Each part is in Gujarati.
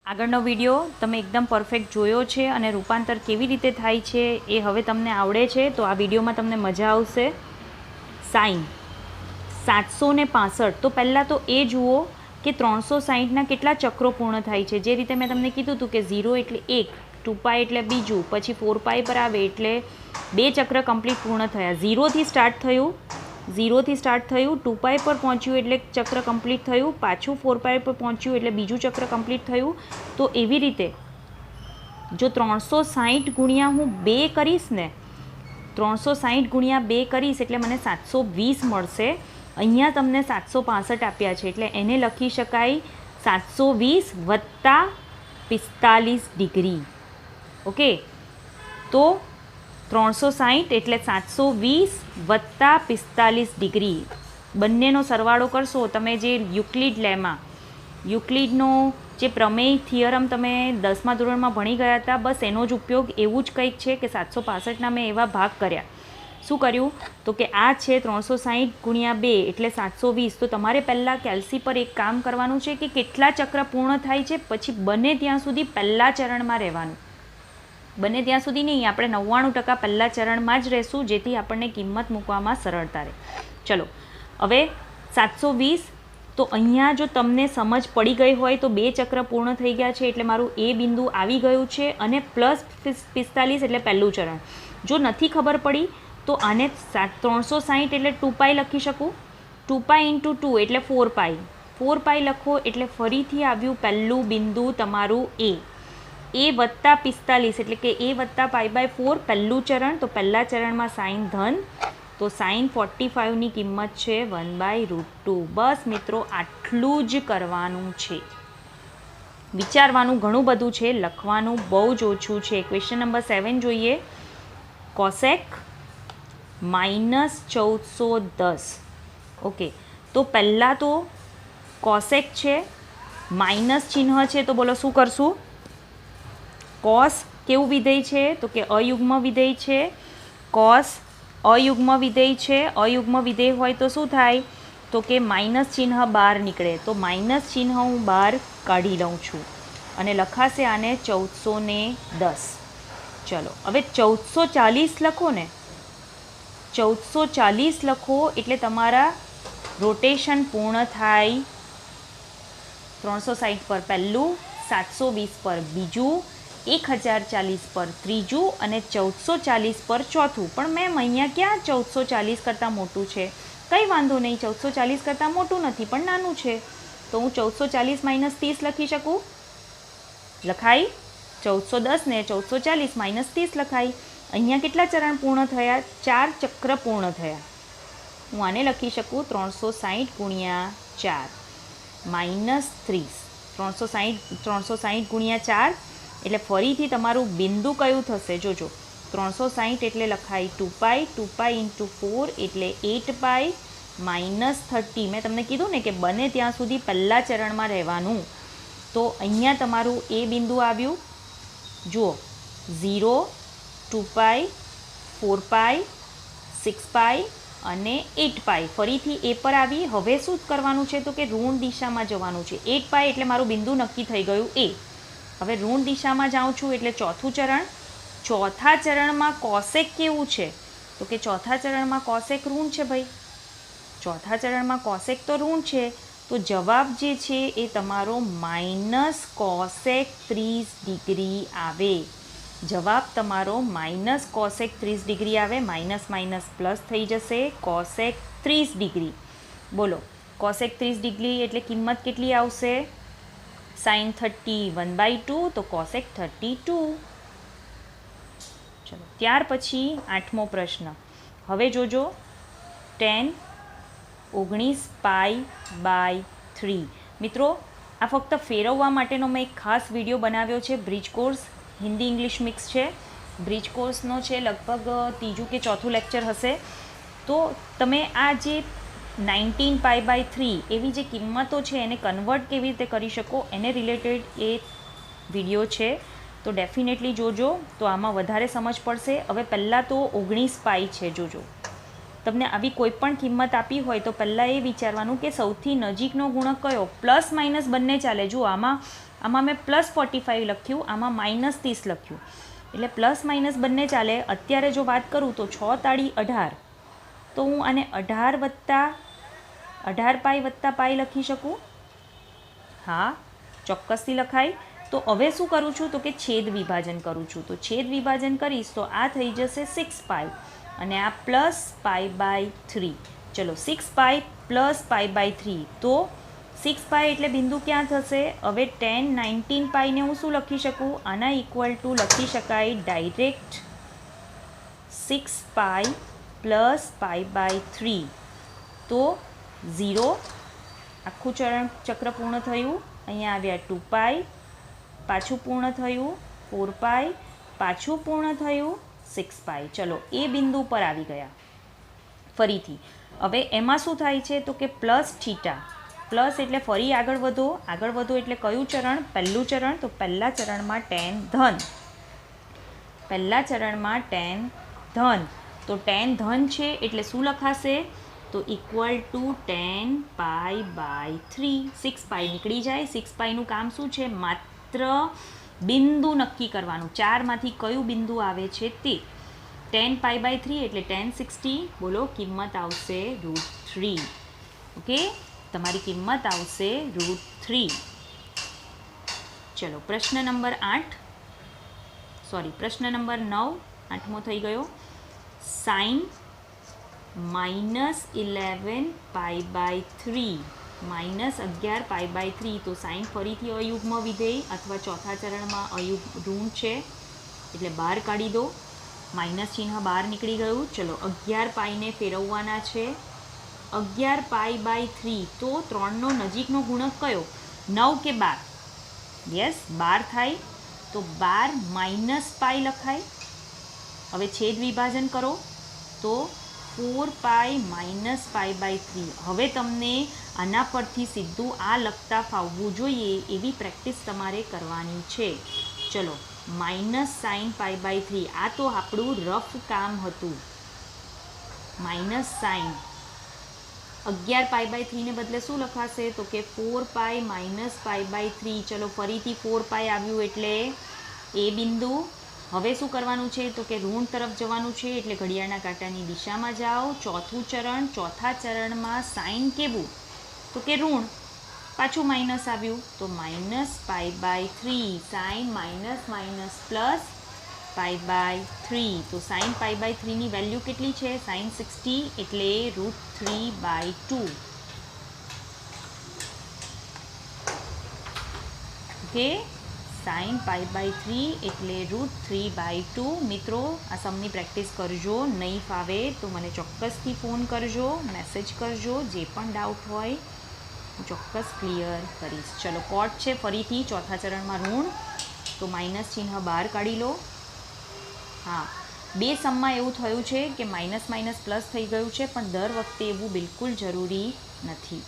આગળનો વિડીયો તમે એકદમ પરફેક્ટ જોયો છે અને રૂપાંતર કેવી રીતે થાય છે એ હવે તમને આવડે છે, તો આ વિડીયોમાં તમને મજા આવશે. સાઈન 765. તો પહેલાં તો એ જુઓ કે 360ના કેટલા ચક્રો પૂર્ણ થાય છે. જે રીતે મેં તમને કીધું હતું કે 0 એટલે 1, 2π એટલે બીજું, પછી 4π પર આવે એટલે 2 ચક્ર કમ્પ્લીટ પૂર્ણ થયા. 0થી સ્ટાર્ટ થયું, 2π પર પહોંચ્યું એટલે ચક્ર કમ્પ્લીટ થયું, પાછું 4π પર પહોંચ્યું એટલે બીજું ચક્ર કમ્પ્લીટ થયું. તો એવી રીતે જો 360 ગુણ્યા હું 2 કરીશ ને, 360 ગુણ્યા 2 કરીશ એટલે મને 720 મળશે. અહીંયા તમને 765 આપ્યા છે એટલે એને લખી શકાય 720 વત્તા 45 ડિગ્રી. ઓકે, તો 360 એટલે 720 વત્તા 45 ડિગ્રી. બંનેનો સરવાળો કરશો તમે જે યુક્લિડનો જે પ્રમેય થિયરમ તમે 10મા ધોરણમાં ભણી ગયા હતા, બસ એનો જ ઉપયોગ એવું જ કંઈક છે કે 765ના મેં એવા ભાગ કર્યા. શું કર્યું તો કે આ છે 360 ગુણ્યા 2 એટલે 720. તો તમારે પહેલાં કેલ્સી પર એક કામ કરવાનું છે કે કેટલા ચક્ર પૂર્ણ થાય છે, પછી બને ત્યાં સુધી પહેલા ચરણમાં રહેવાનું. બને ત્યાં સુધી નહીં, આપણે 99% પહેલા ચરણમાં જ રહેશું, જેથી આપણને કિંમત મૂકવામાં સરળતા રહે. ચલો હવે 720. તો અહીંયા જો તમને સમજ પડી ગઈ હોય તો 2 ચક્ર પૂર્ણ થઈ ગયા છે એટલે મારું એ બિંદુ આવી ગયું છે, અને પ્લસ 45 એટલે પહેલું ચરણ. જો નથી ખબર પડી તો આને 360 એટલે 2π લખી શકું. 2π × 2 એટલે 4π લખો એટલે ફરીથી આવ્યું પહેલું બિંદુ તમારું એ વત્તા 45 એટલે કે એ વત્તા π/4 પહેલું ચરણ. તો પહેલા ચરણમાં સાઇન ધન, તો સાઇન 45ની કિંમત છે 1/√2. બસ મિત્રો, આટલું જ કરવાનું છે. વિચારવાનું ઘણું બધું છે, લખવાનું બહુ જ ઓછું છે. ક્વેશ્ચન નંબર 7 જોઈએ. કોસેક -1410. ઓકે, તો પહેલાં તો કોસેક છે, માઇનસ ચિહ્ન છે, તો બોલો શું કરશું? કોસ કેવું વિધેય છે તો કે અયુગ્મ વિધેય છે. કોસ અયુગ્મ વિધેય છે. અયુગ્મ વિધેય હોય તો શું થાય તો કે માઇનસ ચિહ્ન બહાર નીકળે. તો માઇનસ ચિહ્ન હું બહાર કાઢી લઉં છું અને લખાશે આને 1410. ચલો હવે 1440 લખો ને, 1440 લખો એટલે તમારા રોટેશન પૂર્ણ થાય 360 પર પહેલું, 720 પર બીજું, 1040 પર ત્રીજું અને 1440 પર ચોથું. પણ મેમ અહીંયા ક્યાં 1440 કરતાં મોટું છે? કંઈ વાંધો નહીં, 1440 કરતાં મોટું નથી પણ નાનું છે. તો હું 1440 - 30 લખી શકું. લખાય 1410 ને 1440 - 30 લખાય. અહીંયા કેટલા ચરણ પૂર્ણ થયા? 4 ચક્ર પૂર્ણ થયા. હું આને લખી શકું 360 ગુણ્યા 4 - 30. 360 ગુણ્યા 4 એટલે ફરીથી તમારું બિંદુ કયું થશે જોજો. 360 એટલે લખાય 2π, 2π × 4 એટલે 8π -30. મેં તમને કીધું ને કે બને ત્યાં સુધી પહેલા ચરણમાં રહેવાનું. તો અહીંયા તમારું એ બિંદુ આવ્યું. જુઓ 0, 2π, 4π, 6π અને 8π. ફરીથી એ પર આવી. હવે શું કરવાનું છે તો કે ઋણ દિશામાં જવાનું છે. 8π એટલે મારું બિંદુ નક્કી થઈ ગયું એ. હવે ઋણ દિશામાં જાઉં છું એટલે ચોથું ચરણ. ચોથા ચરણમાં કોસેક કેવું છે તો કે ચોથા ચરણમાં કોસેક ઋણ છે ભાઈ. ચોથા ચરણમાં કોસેક તો ઋણ છે, તો જવાબ જે છે એ તમારો -કોસેક 30 ડિગ્રી આવે. જવાબ તમારો -કોસેક 30 ડિગ્રી આવે. માઇનસ માઇનસ પ્લસ થઈ જશે, કોસેક 30 ડિગ્રી. બોલો કોસેક 30 ડિગ્રી એટલે કિંમત કેટલી આવશે? સાઇન 30 1/2, તો કોસેક 32. ચલો ત્યાર પછી 8મો પ્રશ્ન. હવે જોજો 10 19π/3. મિત્રો આ ફક્ત ફેરવવા માટેનો મેં એક ખાસ વિડીયો બનાવ્યો છે. Bridge course Hindi English mix છે. બ્રિજ કોર્સનો છે લગભગ 3જું કે 4થું લેક્ચર હશે. તો તમે આ જે 19π/3 એવી જે કિંમતો છે એને કન્વર્ટ કેવી રીતે કરી શકો એને રિલેટેડ એ વિડીયો છે. તો ડેફિનેટલી જોજો, તો આમાં વધારે સમજ પડશે. હવે પહેલાં તો 19π છે જોજો. તમને આવી કોઈ પણ કિંમત આપી હોય તો પહેલાં એ વિચારવાનું કે સૌથી નજીકનો ગુણક કયો. પ્લસ માઇનસ બંને ચાલે. જુઓ આમાં મેં +45 લખ્યું, આમાં -30 લખ્યું, એટલે પ્લસ માઇનસ બંને ચાલે. અત્યારે જો વાત કરું તો 6 તાળી 18, તો હું આને 18 પાઈ વત્તા પાઈ લખી શકું. હા, ચોક્કસથી લખાય. તો હવે શું કરું છું તો કે છેદ વિભાજન કરું છું. તો છેદ વિભાજન કરીશ તો આ થઈ જશે 6 પાઈ અને આ +π/3. ચલો 6 પાઈ +π/3, તો 6 પાઈ એટલે બિંદુ ક્યાં થશે? હવે 10 19 પાઈને હું શું લખી શકું? આના ઇક્વલ ટુ લખી શકાય ડાયરેક્ટ 6 પાઈ +π/3. તો 0, આખું ચક્ર પૂર્ણ થયું. અહીંયા આવ્યા 2 પાઈ, પાછું પૂર્ણ થયું 4 પાઈ, પાછું પૂર્ણ થયું 6 પાઈ. ચલો એ બિંદુ પર આવી ગયા. ફરીથી હવે એમાં શું થાય છે તો કે +θ. પ્લસ એટલે ફરી આગળ વધો એટલે કયું ચરણ? પહેલું ચરણ. તો પહેલા ચરણમાં tan ધન, પહેલા ચરણમાં tan ધન. તો tan ધન છે એટલે શું લખાશે? તો ઇક્વલ ટુ tan π/3. 6 પાઈ નીકળી જાય. 6 પાઈનું કામ શું છે? માત્ર બિંદુ નક્કી કરવાનું, 4માંથી કયું બિંદુ આવે છે તે. tan π/3 એટલે tan 60. બોલો, કિંમત આવશે √3. ઓકે, તમારી કિંમત આવશે √3. ચલો પ્રશ્ન નંબર 9, 8મો થઈ ગયો. sin -11 π/3 -11 π/3. તો સાઇન ફરીથી અયુગ્મ વિધેય અથવા ચોથા ચરણમાં ઋણ છે એટલે બહાર કાઢી દો. માઇનસ ચિહ્ન બહાર નીકળી ગયું. ચલો 11 પાઈને ફેરવવાના છે. 11 π/3. તો 3નો નજીકનો ગુણક કયો? 9 કે 12? યસ, 12 થાય. તો 12 - પાઈ લખાય. હવે છેદ વિભાજન કરો તો 4 પાઈ -π/3. હવે તમને આના પરથી સીધું આ લખતા ફાવવું જોઈએ એવી પ્રેક્ટિસ તમારે કરવાની છે. ચલો -sin π/3. આ તો આપણું રફ કામ હતું. -sin 11 π/3 ને બદલે શું લખાશે તો કે 4 પાઈ -π/3. ચલો ફરીથી 4 પાઈ આવ્યું એટલે એ બિંદુ. હવે શું કરવાનું છે તો કે ઋણ તરફ જવાનું છે એટલે ઘડિયાળના કાંટાની દિશામાં જાઓ. ચોથું ચરણ, ચોથા ચરણમાં સાઇન કેવું તો કે ઋણ, પાછું માઇનસ આવ્યું તો -π/3. સાઇન -π/3. તો સાઇન π/3 ની વેલ્યુ કેટલી છે? સાઇન 60 એટલે √3/2. ઓકે, સાઇન π/3 એટલે √3/2. મિત્રો, આ સમની પ્રેક્ટિસ કરજો. નહીં ફાવે તો મને ચોક્કસથી ફોન કરજો, મેસેજ કરજો. જે પણ ડાઉટ હોય હું ચોક્કસ ક્લિયર કરીશ. ચલો કોટ છે ફરીથી ચોથા ચરણમાં ઋણ, તો માઇનસ ચિહ્ન બહાર કાઢી લો. હા, બે સમમાં એવું થયું છે કે માઇનસ પ્લસ થઈ ગયું છે, પણ દર વખતે એવું બિલકુલ જરૂરી નથી.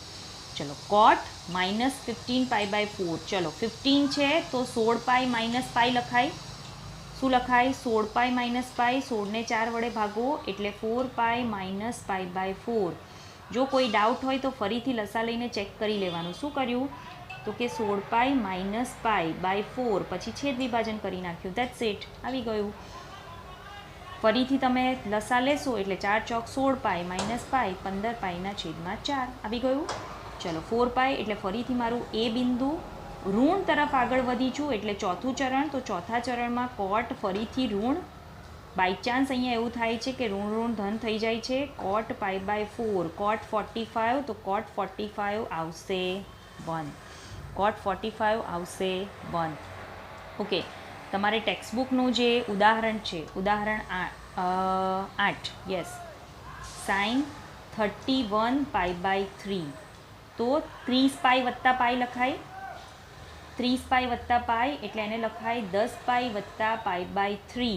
ચલો કોટ -15 π/4. ચલો 15 છે તો 16 પાઈ -પાઈ લખાય. શું લખાય? 16 પાઈ -પાઈ. 16ને 4 વડે ભાગો એટલે 4 પાઈ -π/4. જો કોઈ ડાઉટ હોય તો ફરીથી લસા લઈને ચેક કરી લેવાનું. શું કર્યું તો કે 16 પાઈ -π/4 પછી છેદ વિભાજન કરી નાખ્યું. ધેટ્સ ઇટ, આવી ગયું. ફરીથી તમે લસા લેશો એટલે 4 ચોક 16 પાઈ -પાઈ 15 પાઈના છેદમાં 4 આવી ગયું. ચલો 4 પાઈ એટલે ફરીથી મારું એ બિંદુ. ઋણ તરફ આગળ વધી છું એટલે ચોથું ચરણ. તો ચોથા ચરણમાં કોટ ફરીથી ઋણ. બાય ચાન્સ અહીંયા એવું થાય છે કે ઋણ ધન થઈ જાય છે. કોટ π/4, કોટ 45. તો કોટ 45 આવશે 1. કોટ 45 આવશે 1. ઓકે, તમારે ટેક્સ્ટબુકનું જે ઉદાહરણ છે, ઉદાહરણ 8, યસ, સાઇન 31 π/3. તો 30 પાઈ વત્તા પાઈ લખાય. 30 પાઈ વત્તા પાઈ એટલે એને લખાય 10 પાઈ વત્તા π/3.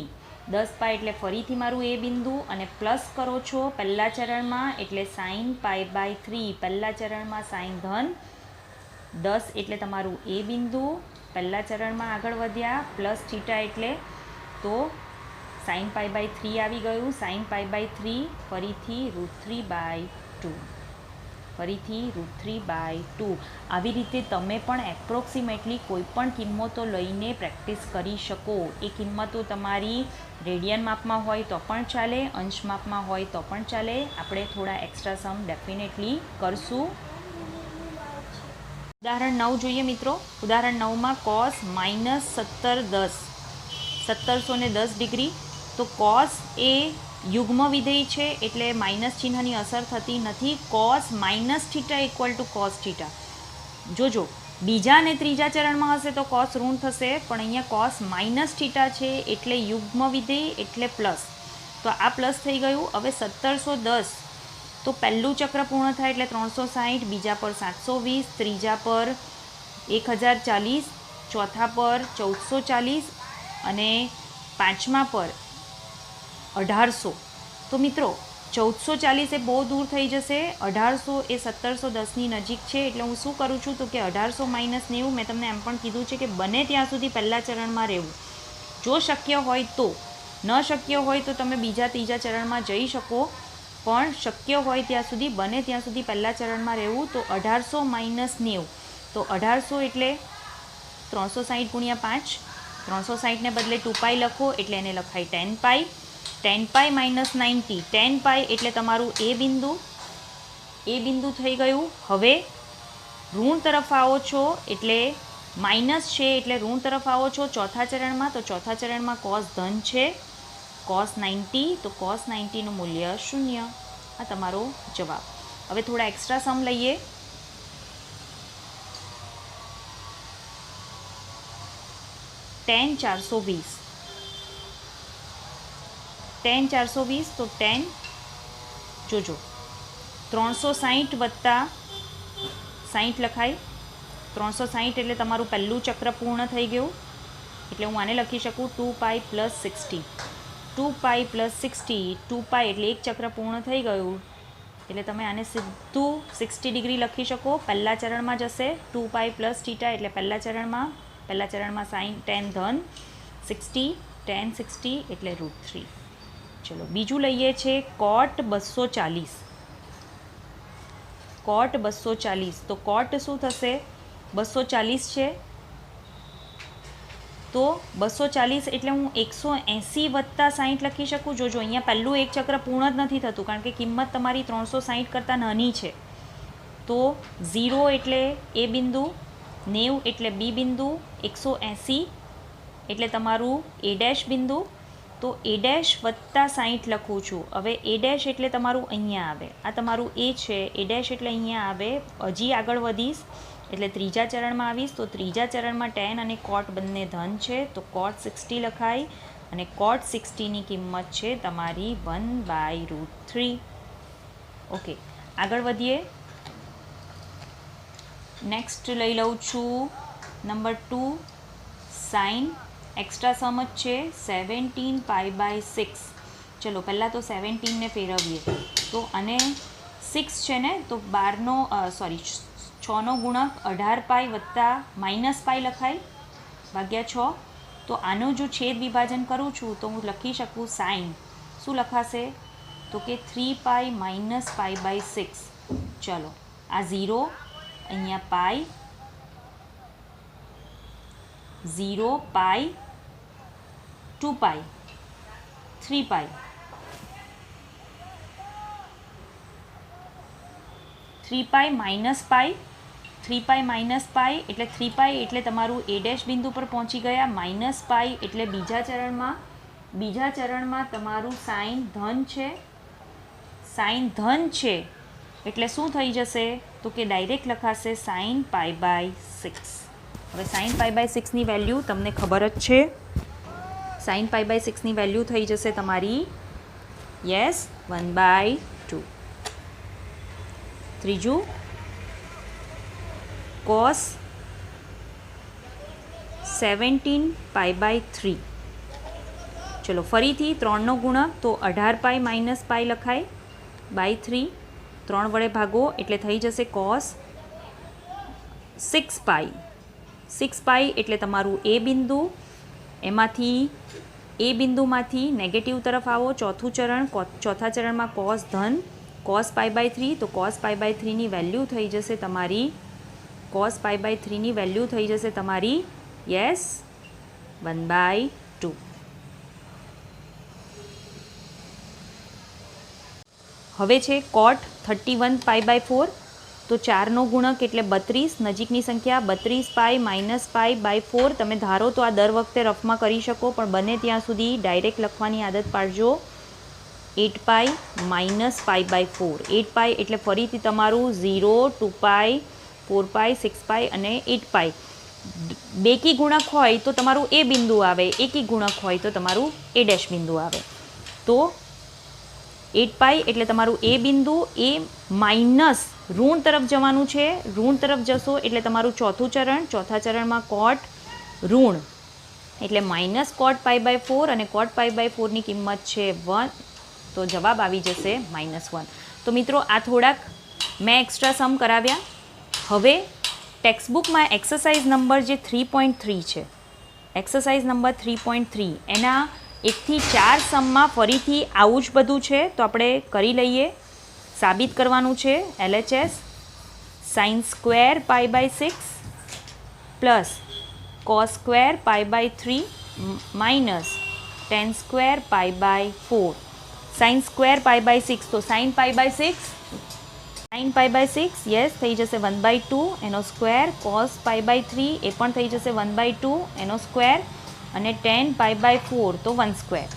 10 પાઈ એટલે ફરીથી મારું એ બિંદુ અને પ્લસ કરો છો પહેલા ચરણમાં એટલે સાઇન π/3. પહેલા ચરણમાં સાઇન ધન. 10 એટલે તમારું એ બિંદુ. પહેલા ચરણમાં આગળ વધ્યા પ્લસ θ એટલે તો સાઇન પાઈ બાય 3 આવી ગયું, સાઇન પાઈ બાય 3, ફરીથી √3/2, ફરીથી √3/2. આવી રીતે તમે પણ એપ્રોક્સિમેટલી કોઈ પણ કિંમતો લઈને પ્રેક્ટિસ કરી શકો. એ કિંમતો તમારી રેડિયન માપમાં હોય તો પણ ચાલે, અંશ માપમાં હોય તો પણ ચાલે. આપણે થોડા એક્સ્ટ્રા સમ ડેફિનેટલી કરશું. ઉદાહરણ 9 જોઈએ મિત્રો. ઉદાહરણ 9માં cos -1710, 1710 ડિગ્રી. તો cos એ યુગ્મ વિધેય છે એટલે માઇનસ ચિહ્નની અસર થતી નથી. cos -θ = cos θ. જોજો બીજા અને ત્રીજા ચરણમાં હશે તો cos ઋણ થશે, પણ અહીંયા cos -θ છે એટલે યુગ્મ વિધેય એટલે પ્લસ. તો આ પ્લસ થઈ ગયું. હવે 1710 તો પહેલું ચક્ર પૂર્ણ થાય એટલે 360, બીજા પર 720, ત્રીજા પર 1040, ચોથા પર 1440 અને પાંચમા પર 1800. તો મિત્રો 1440 એ બહુ દૂર થઈ જશે, 1800 એ 1710ની નજીક છે. એટલે હું શું કરું છું તો કે 1800 - 90, મેં તમને એમ પણ કીધું છે કે બને ત્યાં સુધી પહેલા ચરણમાં રહેવું. જો શક્ય હોય તો, ન શક્ય હોય તો તમે બીજા ત્રીજા ચરણમાં જઈ શકો, પણ શક્ય હોય ત્યાં સુધી, બને ત્યાં સુધી પહેલા ચરણમાં રહેવું. તો 1800 - 90, તો 1800 એટલે 360 × 5, 360ને બદલે 2π લખો એટલે એને લખાય 10π. 10π - 90, 10π એટલે તમારું એ બિંદુ થઈ ગયું. હવે ઋણ તરફ આવો છો એટલે માઇનસ છે એટલે ઋણ તરફ આવો છો ચોથા ચરણમાં. તો ચોથા ચરણમાં cos ધન છે, cos 90, તો cos 90નું મૂલ્ય 0. આ તમારો જવાબ. હવે થોડા એક્સ્ટ્રા સમ લઈએ. tan 420, tan 420, તો tan જોજો 360 વત્તા 60 લખાય. 360 એટલે તમારું પહેલું ચક્ર પૂર્ણ થઈ ગયું, એટલે હું આને લખી શકું 2π + 60. 2π + 60, 2π એટલે એક ચક્ર પૂર્ણ થઈ ગયું, એટલે તમે આને સીધું 60 ડિગ્રી લખી શકો. પહેલા ચરણમાં જશે 2π + θ એટલે પહેલા ચરણમાં sin tan ધન 60, tan 60 એટલે √3. ચલો બીજું લઈએ છે cot 240. cot 240, તો cot શું થશે? 240 છે તો 240 એટલે હું 180 વત્તા 60 લખી શકું. જોજો અહીંયા પહેલું એક ચક્ર પૂર્ણ જ નથી થતું કારણ કે કિંમત તમારી 360 કરતાં નાની છે. તો 0 એટલે એ બિંદુ, 90 એટલે બી બિંદુ, 180 એટલે તમારું એ ડેશ બિંદુ. તો એ ડેશ વત્તા 60 લખું છું. હવે એ ડેશ એટલે તમારું અહીંયા આવે, આ તમારું એ છે, એ ડેશ એટલે અહીંયા આવે. હજી આગળ વધીશ એટલે ત્રીજા ચરણમાં આવીશ. તો ત્રીજા ચરણમાં tan અને cot બંને ધન છે, તો cot 60 લખાય અને cot 60ની કિંમત છે તમારી 1/√3. ઓકે, આગળ વધીએ. નેક્સ્ટ લઈ લઉં છું નંબર 2, સાઇન. એક્સ્ટ્રા સમ જ છે 17π/6. ચલો પહેલાં તો 17ને ફેરવીએ. તો અને 6 છે ને, તો 6નો ગુણક 18π વત્તા -π લખાય ભાગ્યા 6. તો આનું જો છેદ વિભાજન કરું છું તો હું લખી શકું સાઇન. શું લખાશે? તો કે 3π - π/6. ચલો આ 0, અહીંયા π, 0, π, 2π, 3π. 3π - π, 3π - π એટલે 3π એટલે તમારું એ ડેશ બિંદુ પર પહોંચી ગયા. -π એટલે બીજા ચરણમાં તમારું સાઇન ધન છે. સાઇન ધન છે એટલે શું થઈ જશે? તો કે ડાયરેક્ટ લખાશે sin π/6. હવે sin π/6ની વેલ્યુ તમને ખબર જ છે. sin π/6ની વેલ્યુ થઈ જશે તમારી 1/2. ત્રીજું cos 17π/3. ચલો ફરીથી 3નો ગુણક, તો 18π - π લખાય /3. 3 વડે ભાગો એટલે થઈ જશે cos 6π. 6π એટલે તમારું એ બિંદુ, એમાંથી એ બિંદુમાંથી નેગેટિવ તરફ આવો, ચોથું ચરણ, ચોથા ચરણમાં કોસ ધન cos π/3, તો cos π/3 ની વેલ્યુ થઈ જશે તમારી cos π/3 ની વેલ્યુ થઈ જશે તમારી યસ 1/2. હવે છે cot 31 π/4, તો 4નો ગુણક એટલે 32, નજીકની સંખ્યા 32 π - π/4. તમે ધારો તો આ દર વખતે રફમાં કરી શકો, પણ બને ત્યાં સુધી ડાયરેક્ટ લખવાની આદત પાડજો. 8 π - π/4, 8 π એટલે ફરીથી તમારું 0, 2 π, 4 π, 6 π અને 8 π. બેકી ગુણક હોય તો તમારું એ બિંદુ આવે, એકી ગુણક હોય તો તમારું એ ડેશ બિંદુ આવે. તો 8 π એટલે તમારું એ બિંદુ, એ માઇનસ ઋણ તરફ જવાનું છે, ઋણ તરફ જશો એટલે તમારું ચોથું ચરણ, ચોથા ચરણમાં કોટ ઋણ એટલે માઇનસ કોટ π/4 અને કોટ π/4 ની કિંમત છે 1, તો જવાબ આવી જશે -1. તો મિત્રો આ થોડાક મેં એક્સ્ટ્રા સમ કરાવ્યા. હવે ટેક્સ્ટબુકમાં એક્સરસાઇઝ નંબર જે 3.3 છે, એક્સરસાઇઝ નંબર 3.3 એના 1 થી 4 સમમાં ફરીથી આવું જ બધું છે, તો આપણે કરી લઈએ. સાબિત કરવાનું છે LHS sin² π/6 plus cos² π/3 minus tan² π/4. sin² π/6 તો sin π/6 યસ થઈ જશે 1/2 એનો સ્ક્વેર, cos π/3 એ પણ થઈ જશે 1/2 એનો સ્ક્વેર, અને tan π/4 તો 1/2.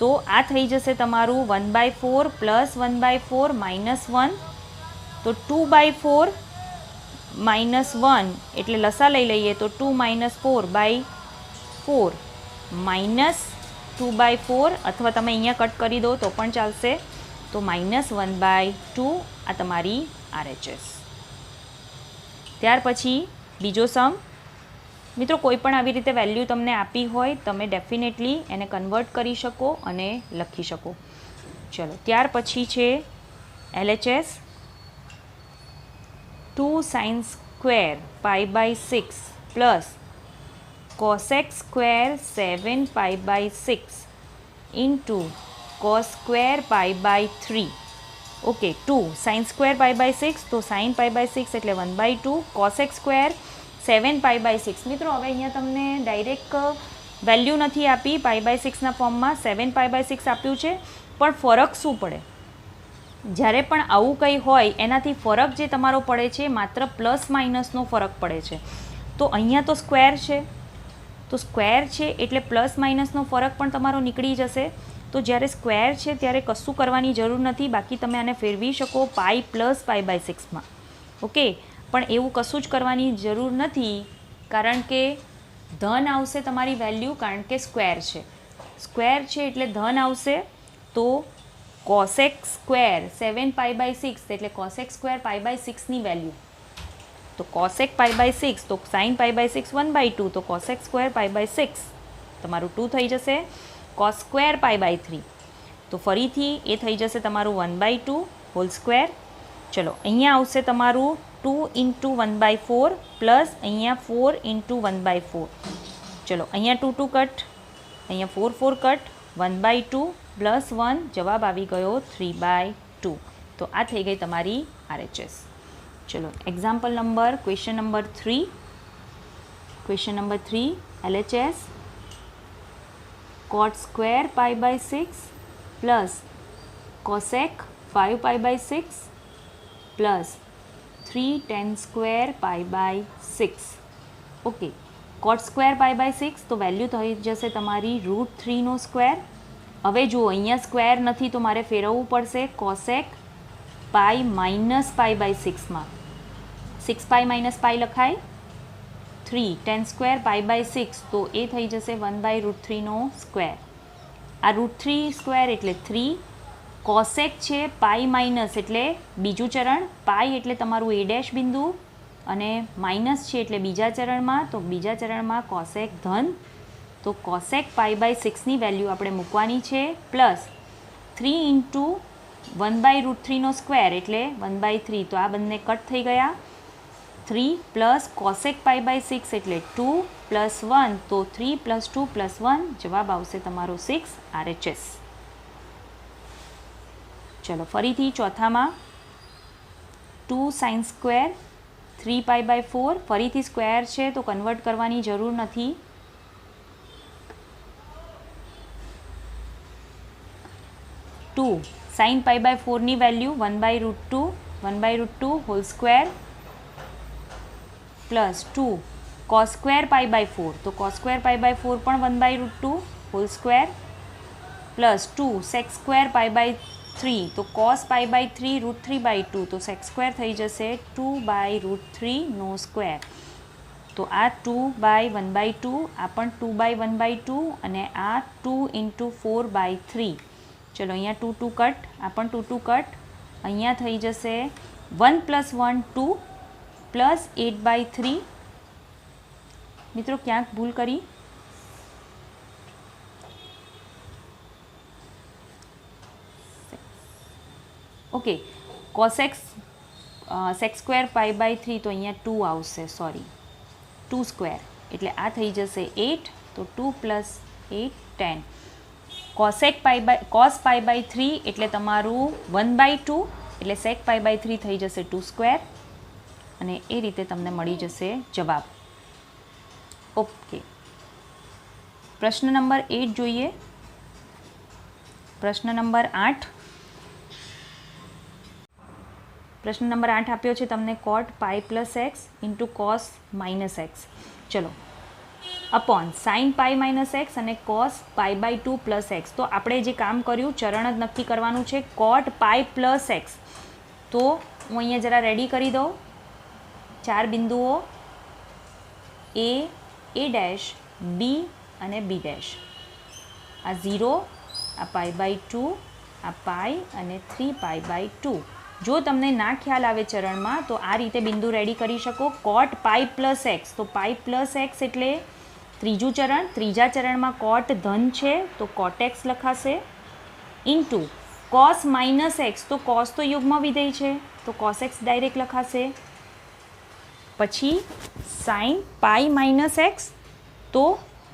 તો આ થઈ જશે તમારું 1/4 પ્લસ 1/4 માઇનસ 1, તો 2/4 માઇનસ 1 એટલે લસા લઈ લઈએ તો 2 - 4/4 માઇનસ 2/4, અથવા તમે અહીંયા કટ કરી દો તો પણ ચાલશે. તો -1/2 આ તમારી RHS. ત્યાર પછી બીજો સમ. મિત્રો કોઈ પણ આવી રીતે વેલ્યુ તમને આપી હોય તમે ડેફિનેટલી એને કન્વર્ટ કરી શકો અને લખી શકો. ચલો ત્યાર પછી છે LHS 2 sin² π/6 plus cosec² 7 π/6 into cos² π/3. Okay, 2 sin² π/6 તો sin π/6 એટલે 1/2, cosec² 7 π/6. મિત્રો હવે અહીંયા તમને ડાયરેક્ટ વેલ્યુ નથી આપી π/6ના ફોર્મમાં, 7 π/6 આપ્યું છે, પણ ફરક શું પડે? જ્યારે પણ આવું કંઈ હોય એનાથી ફરક જે તમારો પડે છે માત્ર પ્લસ માઇનસનો ફરક પડે છે. તો અહીંયા તો સ્ક્વેર છે, તો સ્ક્વેર છે એટલે પ્લસ માઇનસનો ફરક પણ તમારો નીકળી જશે. તો જ્યારે સ્ક્વેર છે ત્યારે કશું કરવાની જરૂર નથી, બાકી તમે આને ફેરવી શકો પાઈ પ્લસ π/6માં. ઓકે, પણ એવું કશું જ કરવાની જરૂર નથી, કારણ કે ધન આવશે તમારી વેલ્યુ, કારણ કે સ્ક્વેર છે. સ્ક્વેર છે એટલે ધન આવશે. તો cosec² 7 π/6 એટલે cosec² π/6ની વેલ્યુ, તો cosec π/6 તો sin π/6 1/2, તો cosec² π/6 તમારું 2 થઈ જશે. cos² π/3 તો ફરીથી એ થઈ જશે તમારું 1/2 હોલ સ્ક્વેર. ચલો અહીંયા આવશે તમારું 2 × 1/4 પ્લસ અહીંયા 4 × 1/4. ચલો અહીંયા 2 2 કટ, અહીંયા 4 4 કટ, 1/2 પ્લસ 1 જવાબ આવી ગયો 3/2. તો આ થઈ ગઈ તમારી RHS. ચલો example number question number 3. Question number 3 LHS cot² π/6 plus cosec 5 π/6 plus 3 tan² π/6. Okay, cot² π/6 તો વેલ્યુ થઈ જશે તમારી √3નો સ્ક્વેર. હવે જુઓ અહીંયા સ્ક્વેર નથી તો મારે ફેરવવું પડશે cosec પાઈ - π/6માં. 6π - π લખાય. 3 tan² π/6 તો એ થઈ જશે 1/√3નો સ્ક્વેર. આ √3² એટલે 3. cosec છે પાઈ માઇનસ એટલે બીજું ચરણ, પાઈ એટલે તમારું એ ડેશ બિંદુ, અને માઇનસ છે એટલે બીજા ચરણમાં, તો બીજા ચરણમાં cosec ધન. તો cosec π/6ની વેલ્યુ આપણે મૂકવાની છે, પ્લસ 3 × 1/√3નો સ્ક્વેર એટલે 1/3, તો આ બંને કટ થઈ ગયા. 3 પ્લસ કોસેક પાઈ બાય 6 એટલે 2 પ્લસ 1 તો 3 પ્લસ 2 પ્લસ 1 જવાબ આવશે તમારો 6 RHS. ચલો ફરીથી ચોથામાં 2 સાઇન સ્ક્વેર 3 પાઈ બાય 4 ફરીથી સ્ક્વેર છે તો કન્વર્ટ કરવાની જરૂર નથી. 2 સાઇન પાઈ બાય 4ની value 1/√2 whole square plus 2 cos square pi by 4 તો કોસ સ્ક્વેર પાઈ બાય 4 પણ 1/√2 whole square plus 2 sec square pi by 3 તો કોસ પાઈ બાય 3 √3/2 તો સેક સ્ક્વેર થઈ જશે 2/√3 નો સ્ક્વેર. તો આ 2/1/2 આ પણ 2/1/2 અને આ 2 × 4/3. ચલો અહીંયા 2 2 કટ આ પણ 2 2 કટ અહીંયા થઈ જશે 1 + 1 2 પ્લસ 8/3. મિત્રો ક્યાંક ભૂલ કરી? Okay cosec x sec square pi by 3 તો અહીંયા 2 આવશે, સોરી 2 સ્ક્વેર એટલે આ થઈ જશે 8 તો 2 + 8 10. Cosec pi by cos pi by 3 એટલે તમારું 1/2 એટલે સેક પાઈ બાય 3 થઈ જશે 2 સ્ક્વેર અને એ રીતે તમને મળી જશે જવાબ. ઓકે પ્રશ્ન નંબર 8 જોઈએ. પ્રશ્ન નંબર 8 આપ્યો છે તમને cot pi plus x into cos minus x. ચલો upon sine pi minus x અને cos pi by 2 plus x. તો આપણે જે કામ કર્યું ચરણ જ નક્કી કરવાનું છે. cot પાઈ પ્લસ એક્સ તો હું અહીંયા જરા રેડી કરી દઉં. 4 બિંદુઓ A ડેશ B અને B ડેશ. આ 0 આ પાઈ બાય 2 આ પાઈ અને 3 પાઈ બાય 2. જો તમને ના ખ્યાલ આવે ચરણમાં તો આ રીતે બિંદુ રેડી કરી શકો. cot પાઈ પ્લસ એક્સ તો પાઈ પ્લસ એક્સ એટલે ત્રીજું ચરણ. ત્રીજા ચરણમાં cot ધન છે તો cot x લખાશે ઇન્ટુ કોસ માઇનસ એક્સ તો કોસ તો યુગ્મ વિધેય છે તો કોસ એક્સ ડાયરેક્ટ લખાશે. પછી સાઇન પાઈ માઇનસ એક્સ તો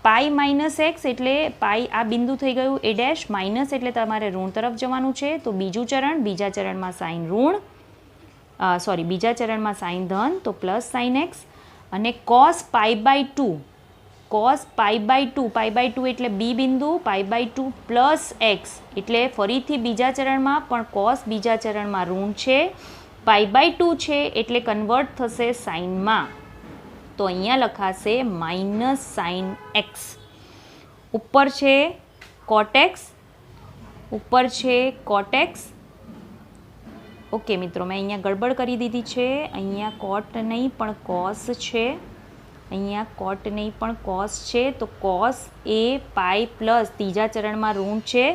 પાઈ માઇનસ એક્સ એટલે પાઈ આ બિંદુ થઈ ગયું A ડેશ માઇનસ એટલે તમારે ઋણ તરફ જવાનું છે તો બીજું ચરણ. બીજા ચરણમાં સાઇન ઋણ બીજા ચરણમાં સાઇન ધન તો પ્લસ સાઇન એક્સ અને cos pi by 2 cos pi by 2 એટલે B બિંદુ પાઈ બાય 2 પ્લસ એક્સ એટલે ફરીથી બીજા ચરણમાં પણ કોસ બીજા ચરણમાં ઋણ છે. પાઈ બાય 2 છે એટલે કન્વર્ટ થશે સાઇનમાં તો અહીંયા લખાશે માઇનસ સાઇન એક્સ. ઉપર છે કોટેક્સ ઉપર છે કોટેક્સ. ઓકે મિત્રો મેં અહીંયા ગડબડ કરી દીધી છે. અહીંયા કોટ નહીં પણ કોસ છે. અહીંયા કોટ નહીં પણ કોસ છે તો કોસ એ પાઈ પ્લસ ત્રીજા ચરણમાં ઋણ છે.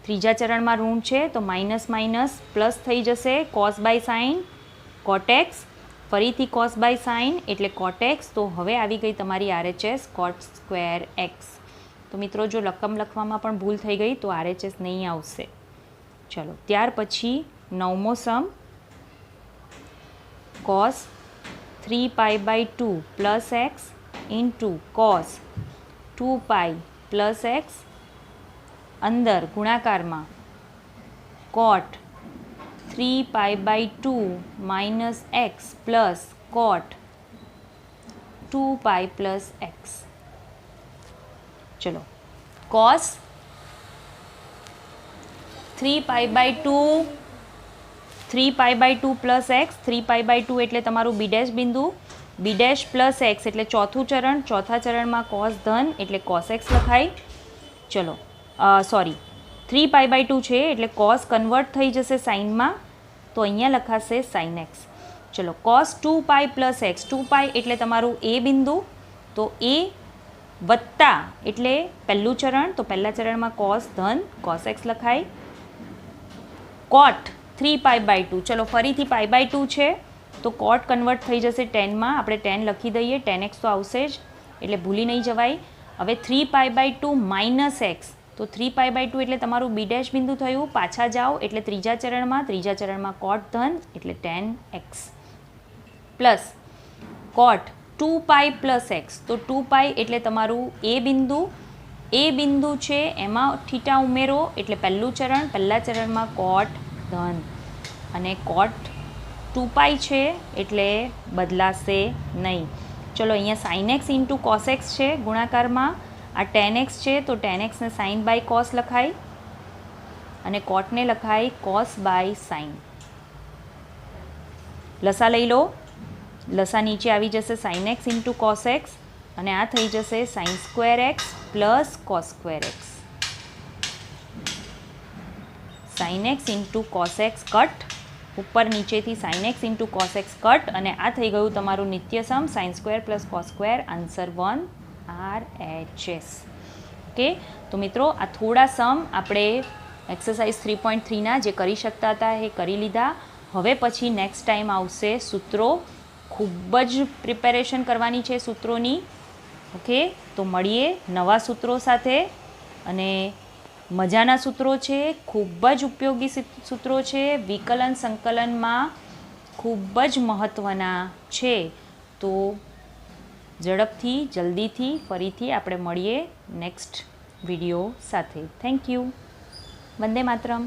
ત્રીજા ચરણમાં ઋણ છે તો માઇનસ માઇનસ પ્લસ થઈ જશે. કોસ બાય સાઇન કોટેક્સ ફરીથી કોસ બાય સાઇન એટલે કોટેક્સ. તો હવે આવી ગઈ તમારી RHS કોટ સ્ક્વેર એક્સ. તો મિત્રો જો રકમ લખવામાં પણ ભૂલ થઈ ગઈ તો RHS નહીં આવશે. ચલો ત્યાર પછી 9મો sum cos 3 pi by 2 plus x into cos 2 pi plus x અંદર ગુણાકારમાં cot 3 pi by 2 minus x plus cot 2 pi plus x. ચલો cos 3 pi by 2 plus x 3 pi by 2 એટલે તમારું B ડેશ બિંદુ B ડેશ પ્લસ એક્સ એટલે ચોથું ચરણ. ચોથા ચરણમાં કોસ ધન એટલે કોસ એક્સ લખાય. ચલો 3 પાઈ બાય 2 છે એટલે કોસ કન્વર્ટ થઈ જશે સાઇનમાં તો અહીંયા લખાશે સાઇન એક્સ. ચલો કોસ 2 પાઈ પ્લસ એક્સ 2 પાઈ એટલે તમારું A બિંદુ તો A વત્તા એટલે પહેલું ચરણ તો પહેલા ચરણમાં કોસ ધન કોસ એક્સ લખાય. કોટ 3 પાઈ બાય 2 ચલો ફરીથી પાઈ બાય 2 છે તો કોટ કન્વર્ટ થઈ જશે 10માં. આપણે 10 લખી દઈએ 10x તો આવશે જ એટલે ભૂલી નહીં જવાય. હવે 3 પાઈ બાય 2 માઇનસ એક્સ તો 3 પાઈ બાય 2 એટલે તમારું B ડેશ બિંદુ થયું. પાછા જાઓ એટલે ત્રીજા ચરણમાં કોટ ધન એટલે 10x. Plus cot 2π plus x. તો 2π એટલે તમારું એ બિંદુ છે એમાં થીટા ઉમેરો એટલે પહેલું ચરણમાં કોટ ધન અને કોટ 2π છે એટલે બદલાશે નહીં. ચલો અહીંયા sign x into cos x છે ગુણાકારમાં. આ ટેન એક્સ છે તો ટેન એક્સને સાઇન બાય કોસ લખાય અને કોટને લખાય કોસ બાય સાઇન. લસા લઈ લો. લસા નીચે આવી જશે sine x into cos x અને આ થઈ જશે sine square x plus cos square x. Sine x into cos x cut, ઉપર નીચેથી sine x into cos x cut અને આ થઈ ગયું તમારું નિત્યસમ sine square plus cos square. Answer 1 RHS. Okay, તો મિત્રો આ થોડા સમ આપણે એક્સરસાઇઝ 3.3ના જે કરી શકતા હતા એ કરી લીધા. હવે પછી નેક્સ્ટ ટાઈમ આવશે સૂત્રો. ખૂબ જ પ્રિપેરેશન કરવાની છે સૂત્રોની. ઓકે, તો મળીએ નવા સૂત્રો સાથે. અને મજાના સૂત્રો છે, ખૂબ જ ઉપયોગી સૂત્રો છે, વિકલન સંકલનમાં ખૂબ જ મહત્ત્વના છે. તો ઝડપથી જલ્દીથી ફરીથી આપણે મળીએ નેક્સ્ટ વિડીયો સાથે. Thank you. વંદે માતરમ.